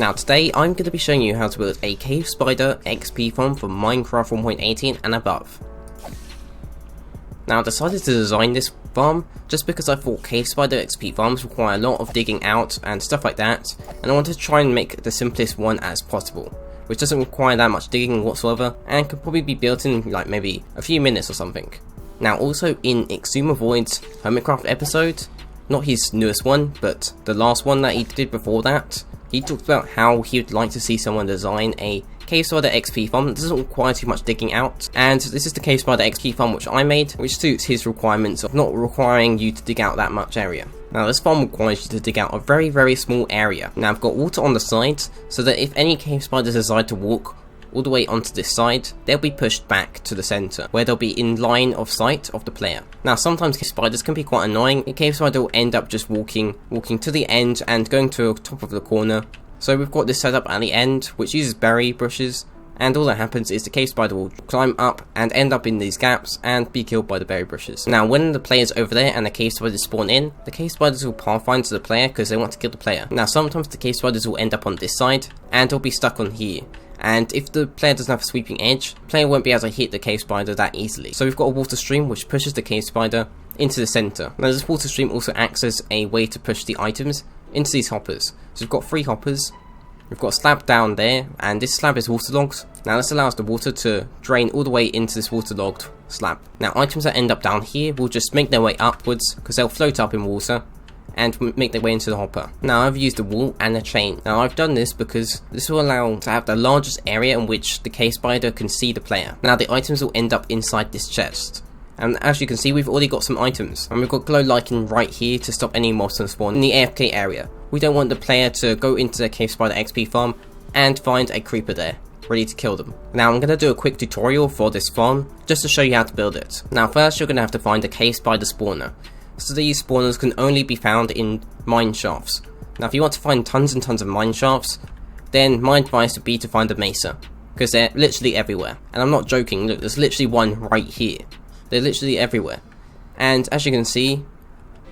Now today I'm going to be showing you how to build a cave spider XP farm for Minecraft 1.18 and above. Now I decided to design this farm just because I thought cave spider XP farms require a lot of digging out and stuff like that, and I wanted to try and make the simplest one as possible, which doesn't require that much digging whatsoever and could probably be built in like maybe a few minutes or something. Now also in Xisumavoid's Hermitcraft episode, not his newest one, but the last one that he did before that, he talked about how he would like to see someone design a cave spider XP farm that doesn't require too much digging out, and this is the cave spider XP farm which I made, which suits his requirements of not requiring you to dig out that much area. Now this farm requires you to dig out a very small area. Now I've got water on the sides, so that if any cave spiders decide to walk all the way onto this side, they'll be pushed back to the center, where they'll be in line of sight of the player. Now sometimes cave spiders can be quite annoying. A cave spider will end up just walking to the end and going to the top of the corner. So we've got this set up at the end, which uses berry bushes, and all that happens is the cave spider will climb up and end up in these gaps and be killed by the berry bushes. Now when the player's over there and the cave spiders spawn in, the cave spiders will pathfind to the player because they want to kill the player. Now sometimes the cave spiders will end up on this side and they'll be stuck on here. And if the player doesn't have a sweeping edge, the player won't be able to hit the cave spider that easily. So we've got a water stream which pushes the cave spider into the center. Now this water stream also acts as a way to push the items into these hoppers. So we've got 3 hoppers, we've got a slab down there, and this slab is waterlogged. Now this allows the water to drain all the way into this waterlogged slab. Now items that end up down here will just make their way upwards because they'll float up in water and make their way into the hopper. Now I've used a wall and a chain. Now I've done this because this will allow to have the largest area in which the cave spider can see the player. Now the items will end up inside this chest. And as you can see, we've already got some items. And we've got glow lichen right here to stop any mobs from spawning in the AFK area. We don't want the player to go into the cave spider XP farm and find a creeper there, ready to kill them. Now I'm going to do a quick tutorial for this farm, just to show you how to build it. Now first you're going to have to find a cave spider spawner. So these spawners can only be found in mine shafts. Now if you want to find tons and tons of mine shafts, then my advice would be to find a mesa, because they're literally everywhere. And I'm not joking, look, there's literally one right here. They're literally everywhere. And as you can see,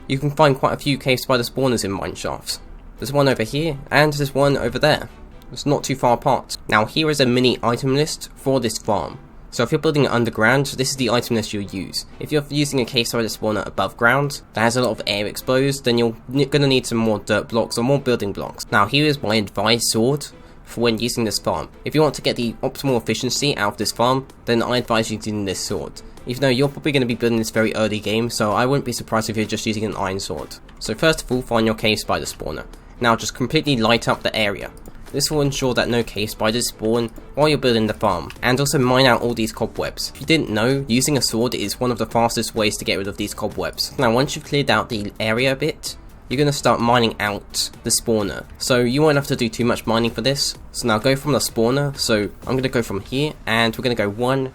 you can find quite a few cave spider spawners in mine shafts. There's one over here, and there's one over there. It's not too far apart. Now here is a mini item list for this farm. So if you're building it underground, this is the item list you'll use. If you're using a cave spider spawner above ground that has a lot of air exposed, then you're going to need some more dirt blocks or more building blocks. Now here is my advised sword for when using this farm. If you want to get the optimal efficiency out of this farm, then I advise using this sword. Even though you're probably going to be building this very early game, so I wouldn't be surprised if you're just using an iron sword. So first of all, find your cave spider spawner. Now just completely light up the area. This will ensure that no cave spiders spawn while you're building the farm, and also mine out all these cobwebs. If you didn't know, using a sword is one of the fastest ways to get rid of these cobwebs. Now once you've cleared out the area a bit, you're going to start mining out the spawner. So you won't have to do too much mining for this. So now go from the spawner, so I'm going to go from here, and we're going to go 1,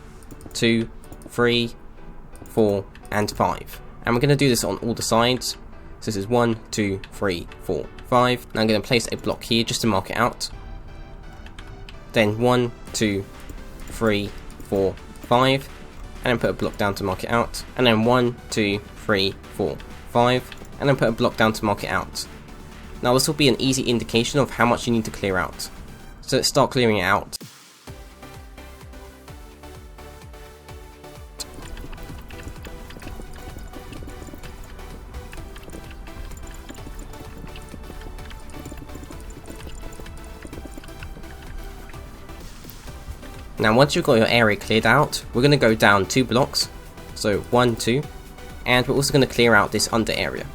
2, 3, 4, and 5. And we're going to do this on all the sides. So this is 1, 2, 3, 4, 5. Now I'm going to place a block here just to mark it out. Then 1, 2, 3, 4, 5. And then put a block down to mark it out. And then 1, 2, 3, 4, 5. And then put a block down to mark it out. Now this will be an easy indication of how much you need to clear out. So let's start clearing it out. Now once you've got your area cleared out, we're going to go down 2 blocks, so 1, 2, and we're also going to clear out this under area.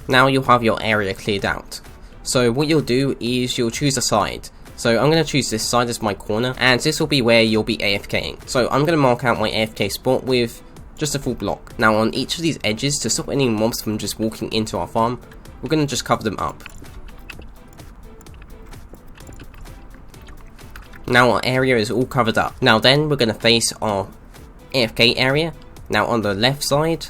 Now you'll have your area cleared out. So what you'll do is you'll choose a side. So I'm going to choose this side as my corner, and this will be where you'll be AFKing. So I'm going to mark out my AFK spot with just a full block. Now on each of these edges, to stop any mobs from just walking into our farm, we're going to just cover them up. Now our area is all covered up. Now then we're going to face our AFK area. Now on the left side,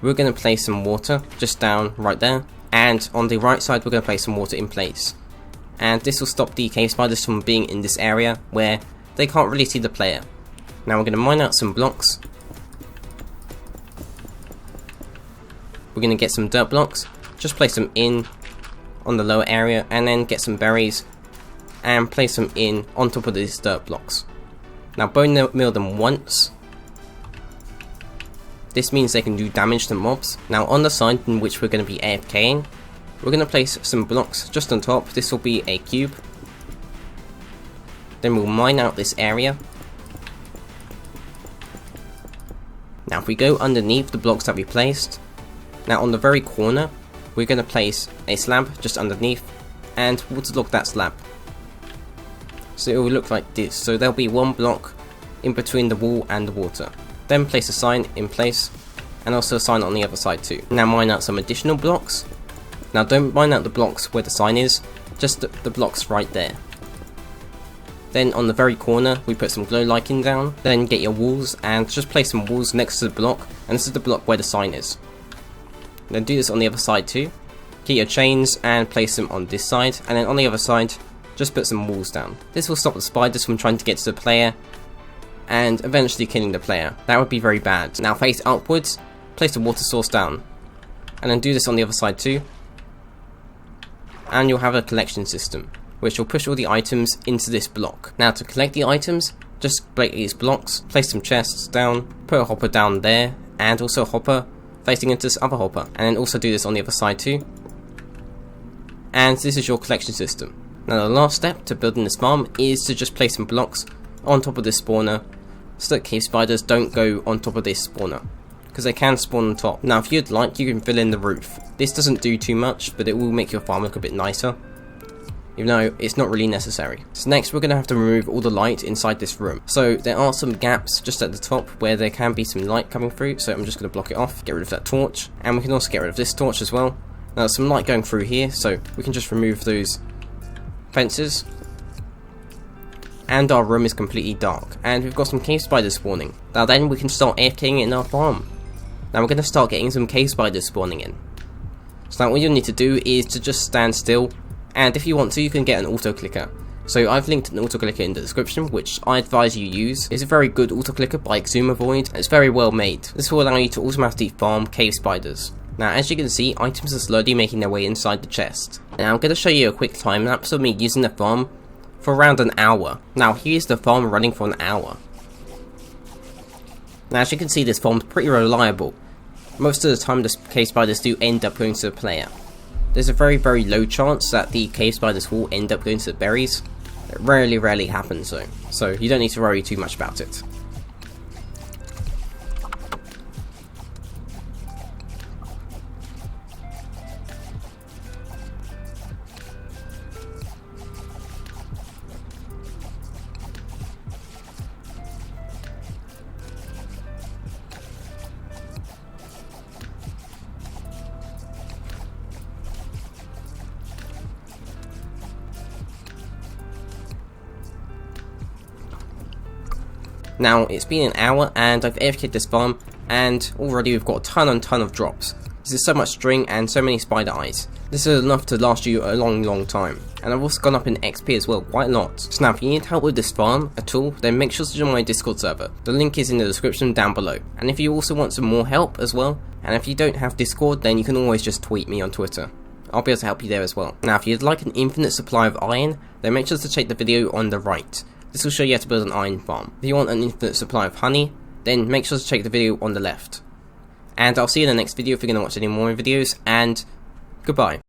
we're going to place some water just down right there, and on the right side we're going to place some water in place. and this will stop the cave spiders from being in this area where they can't really see the player. Now we're going to mine out some blocks. We're going to get some dirt blocks, just place them in on the lower area, and then get some berries and place them in on top of these dirt blocks. Now bone meal them once. This means they can do damage to mobs. Now on the side in which we're going to be AFKing, we're going to place some blocks just on top. This will be a cube. Then we'll mine out this area. Now if we go underneath the blocks that we placed, now on the very corner, we're going to place a slab just underneath and waterlog that slab. So it will look like this. So there'll be one block in between the wall and the water. Then place a sign in place and also a sign on the other side too. Now mine out some additional blocks. Now don't mine out the blocks where the sign is, just the blocks right there. Then on the very corner we put some glow lichen down. Then get your walls and just place some walls next to the block, and this is the block where the sign is. Then do this on the other side too. Get your chains and place them on this side, and then on the other side just put some walls down. This will stop the spiders from trying to get to the player and eventually killing the player. That would be very bad. Now face upwards, place a water source down, and then do this on the other side too, and you'll have a collection system which will push all the items into this block. Now to collect the items, just break these blocks, place some chests down, put a hopper down there, and also a hopper facing into this other hopper, and then also do this on the other side too. And this is your collection system. Now the last step to building this farm is to just place some blocks on top of this spawner so that cave spiders don't go on top of this spawner, because they can spawn on top. Now if you'd like, you can fill in the roof. This doesn't do too much, but it will make your farm look a bit nicer, even though it's not really necessary. So next we're going to have to remove all the light inside this room. So there are some gaps just at the top where there can be some light coming through, so I'm just going to block it off, get rid of that torch, and we can also get rid of this torch as well. Now there's some light going through here, so we can just remove those fences. And our room is completely dark, and we've got some cave spiders spawning. Now then we can start AFKing in our farm. Now we're going to start getting some cave spiders spawning in. So now all you'll need to do is to just stand still, and if you want to, you can get an auto clicker. So I've linked an auto clicker in the description, which I advise you use. It's a very good auto clicker by Xisumavoid, and it's very well made. This will allow you to automatically farm cave spiders. Now as you can see, items are slowly making their way inside the chest. Now I'm going to show you a quick time lapse of me using the farm for around an hour. Now here's the farm running for an hour. Now as you can see, this farm's pretty reliable. Most of the time the cave spiders do end up going to the player. There's a very low chance that the cave spiders will end up going to the berries. It rarely happens though, so you don't need to worry too much about it. Now it's been an hour and I've AFK'd this farm, and already we've got a ton of drops. This is so much string and so many spider eyes. This is enough to last you a long time. And I've also gone up in XP as well, quite a lot. So now if you need help with this farm at all, then make sure to join my Discord server. The link is in the description down below. And if you also want some more help as well, and if you don't have Discord, then you can always just tweet me on Twitter. I'll be able to help you there as well. Now if you'd like an infinite supply of iron, then make sure to check the video on the right. This will show you how to build an iron farm. If you want an infinite supply of honey, then make sure to check the video on the left. And I'll see you in the next video if you're going to watch any more videos, and goodbye.